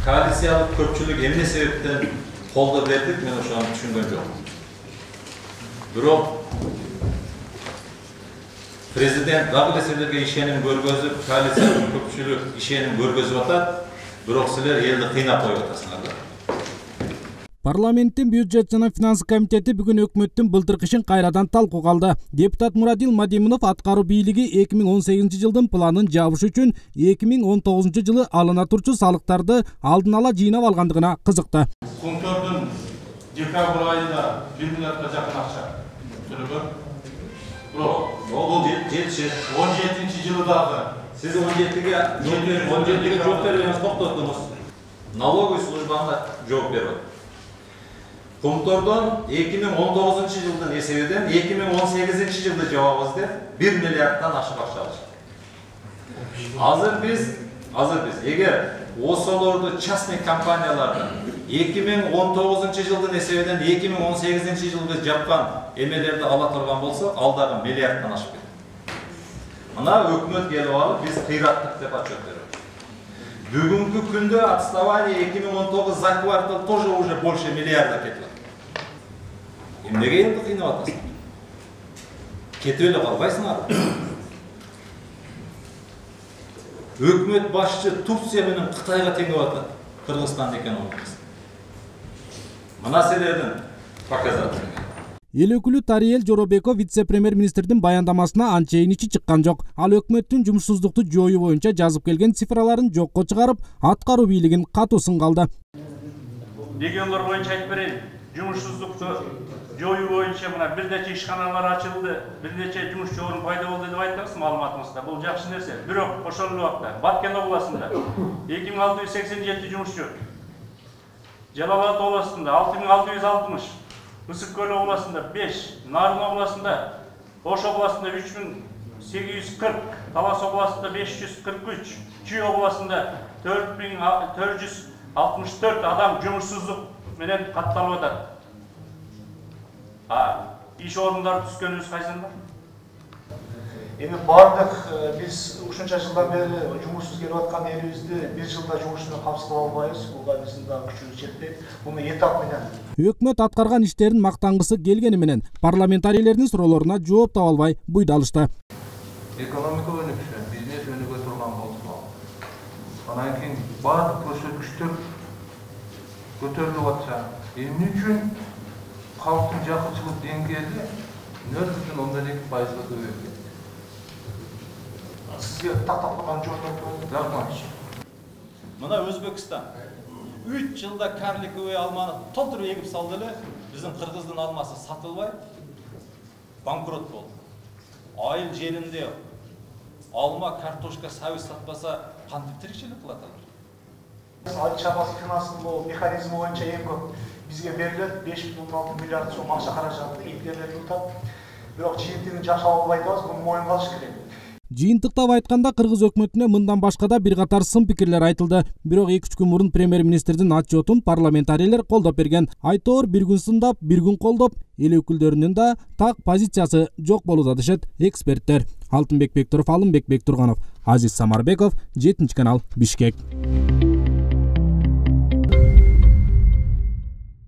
Koalitsiyalik köpçülük emne sebepten kolda verdik, men oşany düşüngön jok. Bирок Prezident dagı işenin görgözüp, koalitsiyalik köpçülük işenin görgözüp atat, bирок sizler eldi kıynap koyup atasыңар. Парламенттин бюджет жана финанс комитети бүгүн өкмөттүн былтыркы ишин кайрадан талкууга алды. Депутат Мурадил Мадимунов аткаруу бийлиги 2018 жылдын планын жабыш үчүн 2019 жылы алына турчу салыктарды алдын ала жыйнап алгандыгына кызыкты. Контордун декабрь айында 1 миллиардга жакын акча төлөгөн. Бул 17 жылы дагы. Siz 17'ge жооп бербеңиз, токтотуңуз. Налоговый службага жооп берет. Комтордон 2019 жылдын эсебинен 2018 жылды жабабыз деп 1 миллиарддан ашык акча алышты. Азыр биз эгер осолорду частный компаниялардан 2019 жылдын эсебинен 2018 жылга жапкан эмелерди ала турган болсо, ал дагы миллиарддан ашып кетет. Мына өкмөт келип алып, биз кыйраттык деп отчет берет. Бүгүнкү күндө отставание 2019 за квартал тоже уже больше миллиарда кетет. Эмнеге элди кыйнап атасың? Кетип эле калбайсыңар. Өкмөт башчы Турция менен Кытайга теңеп атат. Кыргызстан экенин унутпасын. Мына силердин показатель. Эл өкүлү Тариел Жоробеков вице-премьер-министрдин баяндамасына анчейин ичи чыккан жок. Ал өкмөттүн жумушсуздукту жоюу боюнча жазып келген цифраларын жокко чыгарып, аткаруу бийлигин катуу сынга алды. Регионлор боюнча айтып берейин. Жумушсуздукту жоюу боюнча мына бир нече ишканалар ачылды, бир нече жумушчу орун пайда болду деп айтабыз маалыматыбызда. Бул жакшы нерсе. Бирок ошол эле убакта Баткен областында 2687 жумушчу, Жалал Абад областында 6660, Ысык-Көл областында 5, Нарын областында, Ош областында 3840, Талас областында 543, Чүй областында 4464 адам жумушсуздук менен катталып атат. Иш орундары түскөнүбүз кайсында? Эми бардык биз ушунча жылдан бери жумушсуз келип аткан элибизди бир жылда жумуш менен камсыздап албайбыз. Буга биздин дагы күчүбүз жетпейт. Буну этап менен. Өкмөт аткарган иштерин мактангысы келгени менен парламентарийлердин суроолоруна жооп таба албай буйдалышты. Экономика өнүксө, бизнес өнүгө турган болсо, анан кийин баардык көрсөткүчтөр көтөрүлүп атса, эмне үчүн халктын жакынчылык деңгээли 0,12%-га көбөйүп кетти? Сизге тактап турган жооп. Мына Өзбекстан 3 жылда карликовый алманы толтуруп егип салды эле, биздин кыргыздын алмасы сатылбай банкрот болду. Айыл жеринде алма, картошка, сабыз сатпаса кантип тиричилик кылат алар? Айыл чарбасы финансылоо механизми боюнча эң көп бизге берилет 5,6 миллиард сом акча каражаты ийгилерден утат. Бирок жыйынтыгын жашап албай атабыз, буну моюнга алыш керек. Жыйынтыктап айтканда кыргыз өкмөтүнө мындан башка да бир катар сын пикирлер айтылды. Бирок 2-3 күн мурун премьер-министрдин отчетун парламентарийлер колдоп берген. Айтор бир күн сындап, бир күн колдоп, эл өкүлдөрүнүн да так позициясы жок болууда дешет эксперттер. Алтынбек Бектуров, Алымбек Бектурганов, Азиз Самарбеков, 7 канал, Бишкек.